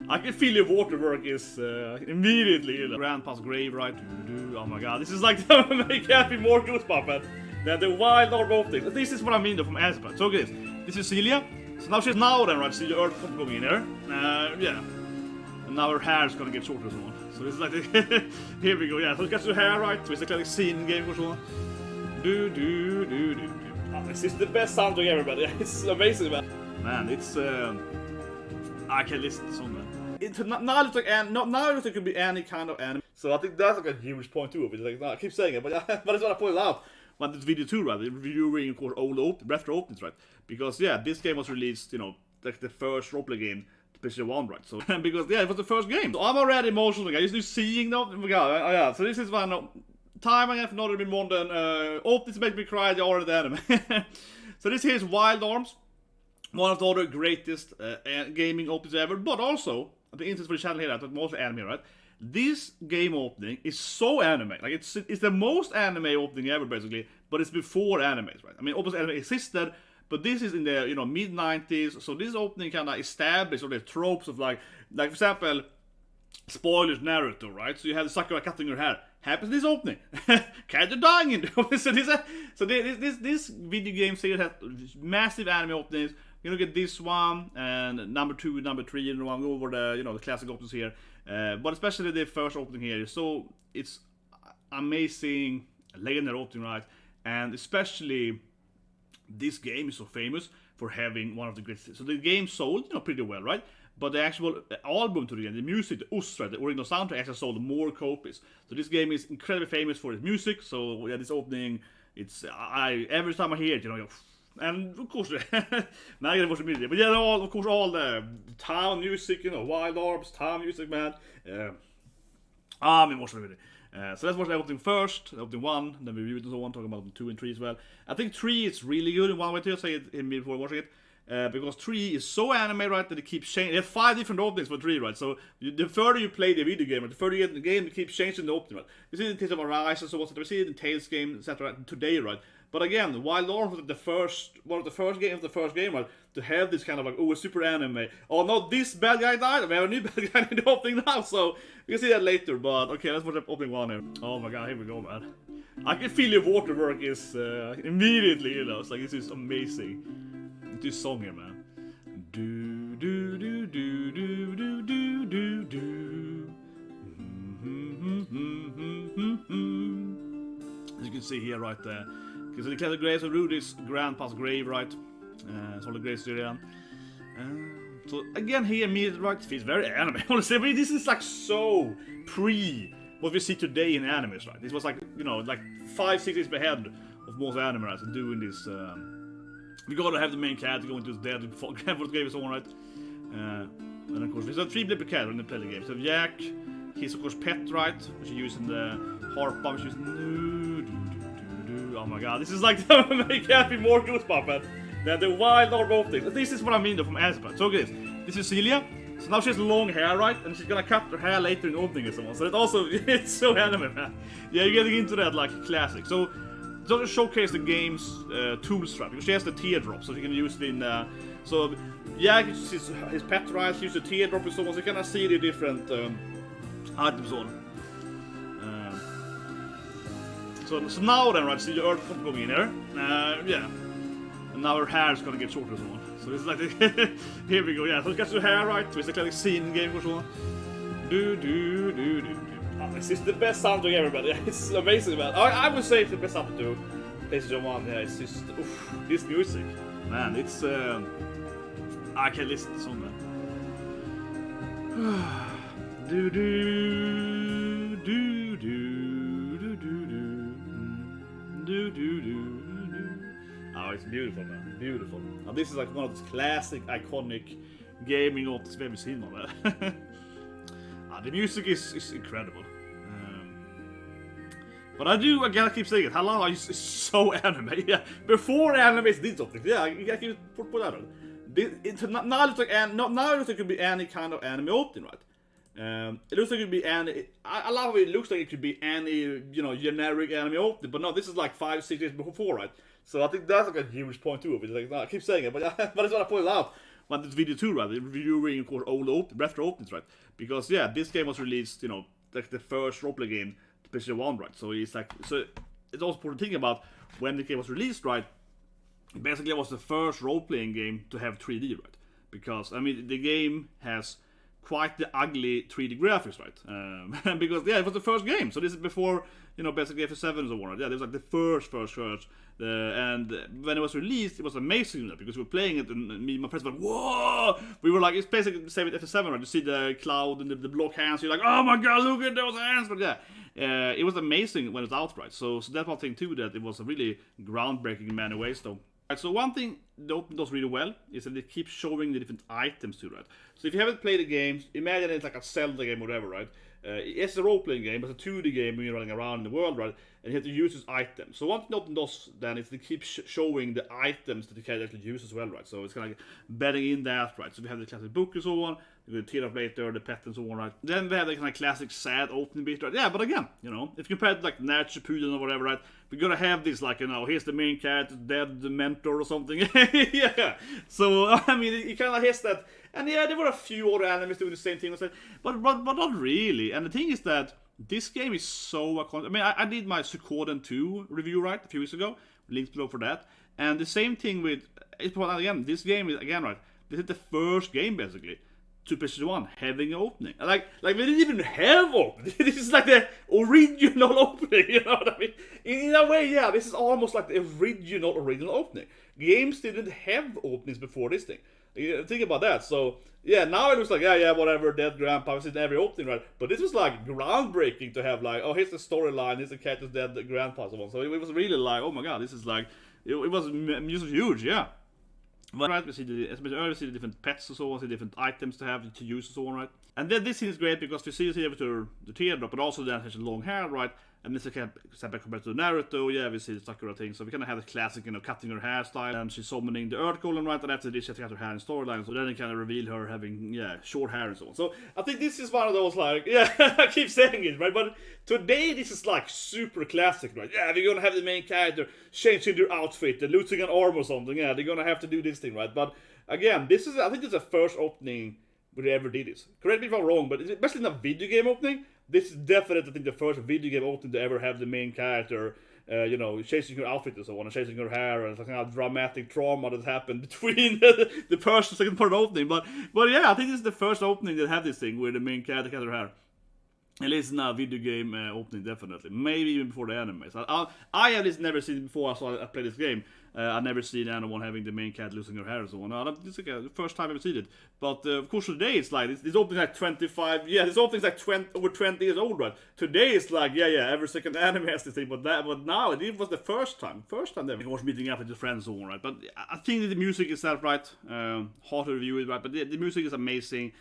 I can feel your waterwork is immediately, you know. Grandpa's grave, right? Oh my god, this is like it can't be more goosebumps than the wild orb optics. This is what I mean though from Aspen. So okay, this is Celia. So now she's now then, right? See the earth going in here. Yeah. And now her hair is gonna get shorter and so on. So this is like here we go, yeah. So it gets her hair right. So it's like a scene game or so on. Oh, this is the best soundtrack ever, man. It's amazing, man. Man, it's I can listen to song, man. Now it looks like now it looks like it could be any kind of anime. So I think that's like a huge point too of it. Like, no, I keep saying it, but but it's what I pointed out. When this video too, right? Reviewing of course old retro openings, right? Because yeah, this game was released, you know, like the first roleplay game to PlayStation 1, right? So because yeah, it was the first game. So I'm already emotional. I just seeing now. Oh yeah. So this is one time I have not been more than openings make me cry. The already anime. So this here is Wild Arms, one of the other greatest gaming openings ever, but also the instance for the channel here that mostly anime, right? This game opening is so anime, like it's the most anime opening ever basically, but it's before animes, right? I mean, obviously anime existed, but this is in the mid 90s, so this opening kind of established all the tropes of like for example, spoilers Naruto, right? So you have the Sakura cutting her hair. Happens this opening, character dying in so this video game series has massive anime openings. You look at this one and number 2, number 3, and one go over the the classic openings here. But especially the first opening here, so it's amazing, legendary opening, right? And especially this game is so famous for having one of the greatest. So the game sold, pretty well, right? But the actual album to the game, the music, the US, right, the original soundtrack actually sold more copies. So this game is incredibly famous for its music. So yeah, this opening, it's every time I hear it, and of course, now I get watch the media, but yeah, of course, all the town music, Wild Arms, town music, man. I'm watching the video. So let's watch the opening first, the opening 1, then we review it and so on, talking about 2 and 3 as well. I think 3 is really good in one way to say it before watching it. Because 3 is so anime, right, that it keeps changing. They have 5 different openings for 3, right? So the further you play the video game, right, the further you get in the game, it keeps changing the opening, right? You see it in Tales of Arise and so on, we see it in Tales game, etc. today, right? But again, Wild Arms was one of the first game, right, to have this kind of like, oh, a super anime. Oh no, this bad guy died. We have a new bad guy in the opening now, so you can see that later. But okay, let's watch the opening 1 here. Oh my god, here we go, man. I can feel your waterwork is immediately, it's like this is amazing. This song here, man. Do do do do do do do do do. As you can see here, right there. Okay, so the classic graves of Rudy's grandpa's grave, right? It's all the graves here. So again, here, immediately, right? It feels very anime. Honestly, I mean, this is like so pre what we see today in animes, right? This was like like 5-6 years ahead of most anime, right? So doing this. We gotta have the main character going to his dead grandfather's grave and so on, right? And of course, there's a 3 different characters in the play the game. So Jack, he's of course pet, right? Which is using the harp bomb, which is oh my god, this is like it can't be more goosebumps than the wild orb optics. This is what I mean though from Aspen. So okay, this is Celia. So now she has long hair, right? And she's gonna cut her hair later in the opening or so on. So it also it's so anime, man. Yeah, you're getting into that like classic. So just showcase the game's tools, right? Because she has the teardrop, so you can use it in. So yeah, his pet, right? Use the teardrop and so on. So you can see the different items on. So now then, right? See the earth going in here. Yeah. And now her hair is gonna get shorter and so on. So it's like here we go. Yeah. So it gets her hair right. So it's like a scene game or so on. Oh, this is the best soundtrack ever, man. It's amazing, man. I would say it's the best soundtrack to PlayStation 1. Yeah, it's just this music, man. It's I can listen to song, man. do do do do do do do do. Oh, it's beautiful, man. Beautiful. Now, this is like one of those classic, iconic gaming optics we've ever seen, man. The music is incredible. But I gotta keep saying it. Hello is so anime. Yeah, before animes did something. Yeah, I can put that on. Now it looks like now it looks like it could be any kind of anime opening, right? It looks like it could be any. I love it. It looks like it could be any generic anime opening. But no, this is like 5-6 years before, right? So I think that's like a huge point too of it. Like, no, I keep saying it, but it's what I pointed out. well, this video too, right? Reviewing, of course, old retro openings, right? Because yeah, this game was released, you know, like the first roleplay game to PlayStation 1, right? So it's like, so it's also important to think about when the game was released, right? Basically, it was the first role-playing game to have 3D, right? Because I mean, the game has quite the ugly 3D graphics, right? Because yeah, it was the first game, so this is before, you know, basically FF7 and so on. Right? Yeah, it was like the first. And when it was released, it was amazing because we were playing it, and me and my friends were like, whoa! We were like, it's basically the same with FF7, right? You see the cloud and the block hands, you're like, oh my god, look at those hands! But yeah, it was amazing when it was out, right? So that's one thing too, that it was a really groundbreaking in many ways, though. Right, so one thing the open does really well is that it keeps showing the different items too, right? So if you haven't played the game, imagine it's like a Zelda game or whatever, right? It's a role-playing game, but it's a 2D game when you're running around in the world, right? And you have to use this item. So one thing Open does then is to keep showing the items that you can actually use as well, right? So it's kind of like bedding in that, right? So we have the classic book and so on, the tear up later, the pet and so on, right? Then we have the kind of classic sad opening bit, right? Yeah, but again, you know, if you compare it to like Nature Puden or whatever, right? We're gonna have this, like, you know, here's the main character dead, the mentor or something. Yeah. So I mean, it kind of has that. And yeah, there were a few other animes doing the same thing, but not really. And the thing is that this game is so. I mean, I did my Suikoden 2 review, right, a few weeks ago. Links below for that. And the same thing with. Again, this game is again, right. This is the first game basically to PlayStation 1 having an opening. Like we didn't even have opening. This is like the original opening. You know what I mean? In a way, yeah, this is almost like the original opening. Games didn't have openings before this thing. Think about that. So yeah, now it looks like yeah, whatever, dead grandpa is in every opening, right? But this was like groundbreaking to have like, oh, here's the storyline, here's the character's dead grandpa, so on. So it was really like, oh my god, this is like, it was huge, yeah. But right, we see the different pets and so on, see different items to have to use and so on, right? And then this scene is great because we see here with the teardrop, but also then has long hair, right? And this is kind of compared to Naruto, yeah, we see the Sakura thing, so we kind of have the classic, you know, cutting her hairstyle, and she's summoning the Earth Golem, right, and after this she has to cut her hair in storyline, so then it kind of reveal her having, yeah, short hair and so on. So I think this is one of those, like, yeah, I keep saying it, right, but today this is like super classic, right? Yeah, we're gonna have the main character changing their outfit and losing an arm or something, yeah, they're gonna have to do this thing, right? But again, I think this is the first opening where they ever did this. Correct me if I'm wrong, but especially in a video game opening, this is definitely, I think, the first video game opening to ever have the main character, you know, changing her outfit and so on, and changing her hair, and it's like a kind of dramatic trauma that happened between the first and second part of the opening. But yeah, I think this is the first opening that had this thing where the main character cuts her hair. At least in a video game opening, definitely. Maybe even before the anime. So I have least never seen it before I played this game. I've never seen anyone having the main cat losing her hair and so on. This is like the first time I've ever seen it. But of course today it's like, this opening like 25, yeah, this opening is like over 20 years old, right? Today it's like, yeah, every second anime has this thing, but now it was the first time they was meeting up with your friends and so on, right? But I think that the music is that right, hard to review it, right? But the music is amazing.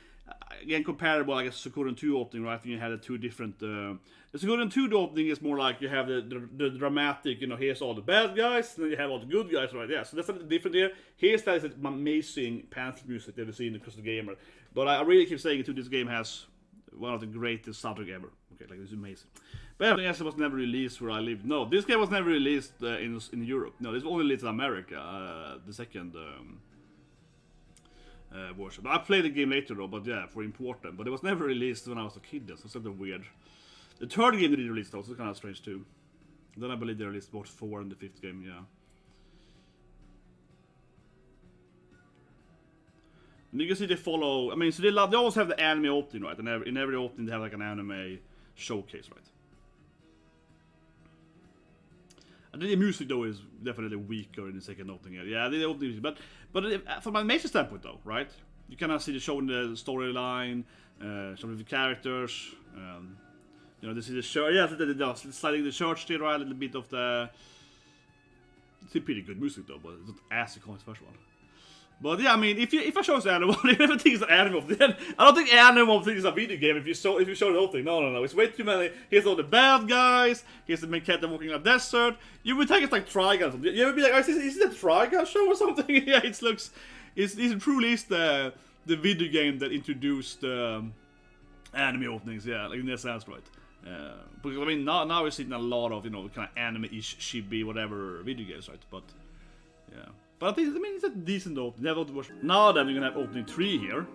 Again, comparable, I guess, Suikoden 2 opening, right? When you had the two different. The Suikoden 2 opening is more like you have the dramatic, you know, here's all the bad guys, and then you have all the good guys, right? Yeah, so that's a little different here. Here's that is amazing panther music that we've seen across the game, right? But I really keep saying it too, this game has one of the greatest soundtrack ever. Okay, like, it's amazing. But everything else was never released where I live. No, this game was never released in Europe. No, this was only released in America, the second. Version. I played the game later though, but yeah, for important. But it was never released when I was a kid, so it's sort of weird. The third game they did release though, so it's kind of strange too. Then I believe they released both 4 and the 5th game, yeah. And you can see they follow, I mean, so they always have the anime opening, right? And in every opening they have like an anime showcase, right? I think the music though is definitely weaker in the second opening here. Yeah, the opening music, but from a major standpoint though, right? You kind of see the showing the storyline, some of the characters. You know, this is the church. Yeah, the sliding the church there, right? A little bit of the. It's a pretty good music though, but it's not as cool as the first one. But yeah, I mean, if I show this anime, if I think it's an anime, then I don't think anime thinks it's a video game. If you show the whole thing, no, it's way too many. Here's all the bad guys. Here's the main character walking in a desert. You would think it's like Trigun or something. You would be like, oh, is it a Trigun show or something? Yeah, it truly is the video game that introduced anime openings. Yeah, like in that sense, right? Because I mean, now we're seeing a lot of, you know, kind of anime-ish, chibi, whatever video games, right? But yeah. But I mean, it's a decent opening. Now then, we're gonna have opening 3 here.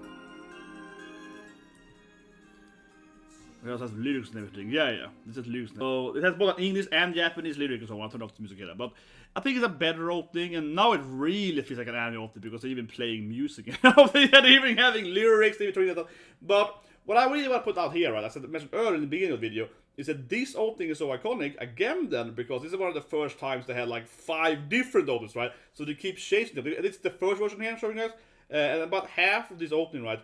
It also has lyrics and everything. Yeah. This is lyrics. So it has both English and Japanese lyrics and so on. I turned off the music here. But I think it's a better opening, and now it really feels like an anime opening because they're even playing music. They're even having lyrics. But what I really want to put out here, right, as I mentioned earlier in the beginning of the video, is that this opening is so iconic, again then, because this is one of the first times they had like 5 different openings, right? So they keep changing them. It's the first version here I'm showing you guys, and about half of this opening, right?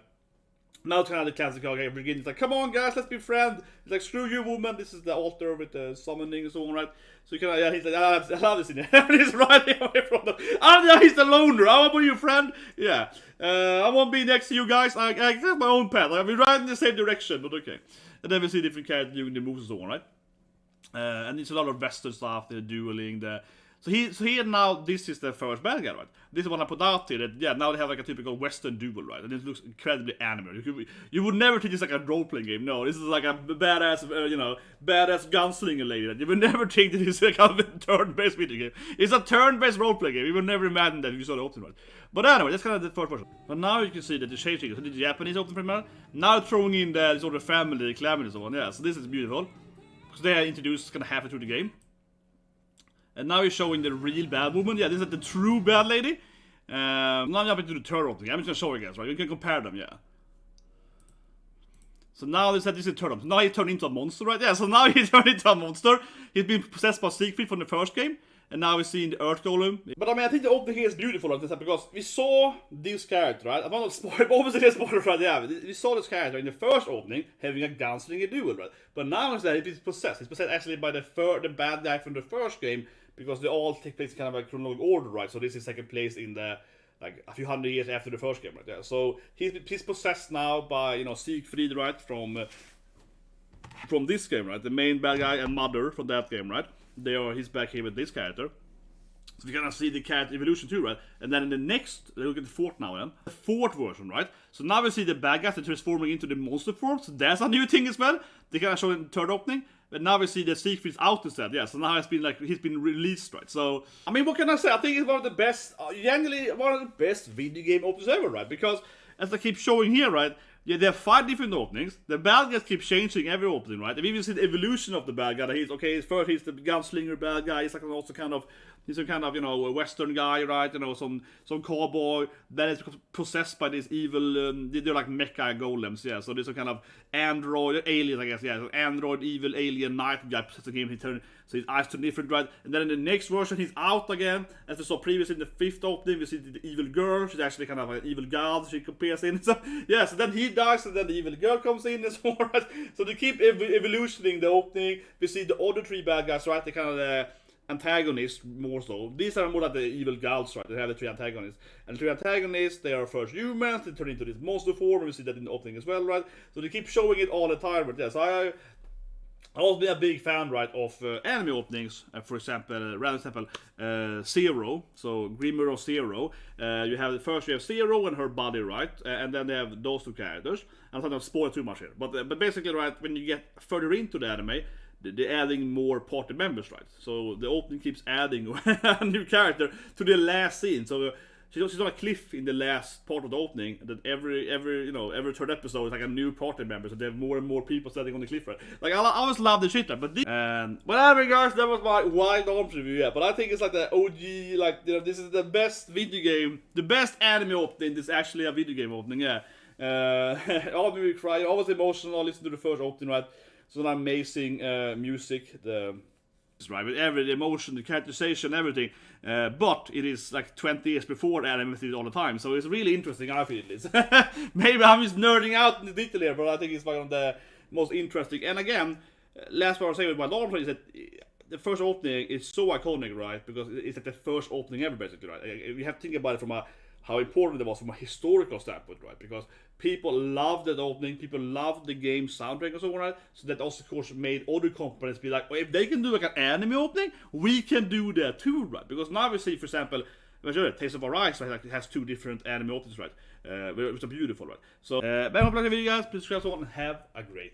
Now it's kind of the classic okay, beginning. It's like, come on guys, let's be friends. It's like, screw you woman, this is the altar with the summoning and so on, right? So you can, yeah, he's like, I love this in there. He's right away from them. Oh, he's the loner, I want to be your friend. Yeah, I won't be next to you guys. I have my own path. I'll be right in the same direction, but okay. And then we see different characters doing the moves and so on, right? And it's a lot of Western stuff, the dueling, So here now, this is the first bad guy, right? This is what I put out here, that, yeah, now they have like a typical Western duel, right? And it looks incredibly animated. You would never think it's like a role-playing game, no. This is like a badass, badass gunslinger lady. You would never think that it's like a turn-based video game. It's a turn-based role-playing game. You would never imagine that if you saw the opening, right? But anyway, that's kind of the first version. But now you can see that they're changing it. So the Japanese opening premiere, now throwing in the sort of family, the clan and so on, yeah. So this is beautiful. Because they are introduced kind of halfway through the game. And now he's showing the real bad woman. Yeah, this is the true bad lady. Now I'm jumping to the third opening. I'm just gonna show you guys, right? You can compare them, yeah. So now this is a turn. Now he turned into a monster, right? Yeah, so now he turned into a monster. He's been possessed by Siegfried from the first game. And now we're seeing the Earth Golem. But I mean, I think the opening here is beautiful like this, because we saw this character, right? I'm not spoiling, obviously there's spoilers right there. We saw this character in the first opening having a gunslinger duel, right? But now instead he's possessed. He's possessed actually by the bad guy from the first game, because they all take place in kind of a chronological order, right? So this is second place in the, like, a few hundred years after the first game, right? Yeah. So he's possessed now by, Siegfried, right? From this game, right? The main bad guy and mother from that game, right? He's back here with this character. So we kind of see the character evolution too, right? And then in the next, look at the fourth now then. The fourth version, right? So now we see the bad guys transforming into the monster form. So that's a new thing as well. They kind of show in the third opening. But now we see the Siegfried's out instead, yeah. So now he's been released, right? So, I mean, what can I say? I think it's one of the best, genuinely one of the best video game openings ever, right? Because, as I keep showing here, right? Yeah, there are 5 different openings. The bad guys keep changing every opening, right? And we even see the evolution of the bad guy. He's the gunslinger bad guy. He's like also he's a kind of, a Western guy, right? Some cowboy. Then it's possessed by this evil, they're like mecha golems, yeah. So there's a kind of android, alien, I guess, yeah. So android, evil, alien, knight guy possessed the game. So his eyes turn different, right? And then in the next version, he's out again. As we saw previously in the 5th opening, we see the evil girl. She's actually kind of an evil god. She compares in. So, yeah, so then he dies, and then the evil girl comes in and so on, right? So they keep evolutioning the opening. We see the other 3 bad guys, right? They kind of the antagonists more so. These are more like the evil gods, right? They have the 3 antagonists. And the 3 antagonists, they are first humans. They turn into this monster form. And we see that in the opening as well, right? So they keep showing it all the time, but yes, I've always been a big fan, right, of anime openings. For example, Zero. So Grimmer of Zero. You have Zero and her body, right, and then they have those 2 characters. I'm not going to spoil too much here, but basically, right, when you get further into the anime, they're adding more party members, right? So the opening keeps adding a new character to the last scene. So she's on a cliff in the last part of the opening. That every third episode is like a new party member. So they have more and more people standing on the cliff, right? Like I always love the shit, right? But whatever, guys, that was my Wild Arms review. Yeah, but I think it's like the OG, like this is the best video game, the best anime opening. This is actually a video game opening. Yeah, all made me cry. I was emotional. Listen to the first opening, right? So amazing music, right, with every emotion, the characterization, everything. But it is like 20 years before anime did all the time, so it's really interesting. I feel it is. Maybe I'm just nerding out in the detail here, but I think it's one of the most interesting. And again, last part I'll say with my Lord is that the first opening is so iconic, right? Because it's like the first opening ever, basically, right? You have to think about it from how important it was from a historical standpoint, right? Because people loved that opening, people loved the game soundtrack and so on, right? So that also, of course, made other companies be like, well, if they can do like an anime opening, we can do that too, right? Because now we see, for example, Taste of Arise, right? Like it has 2 different anime openings, right? Which are beautiful, right? So, but I hope you like the video, guys. Please subscribe and have a great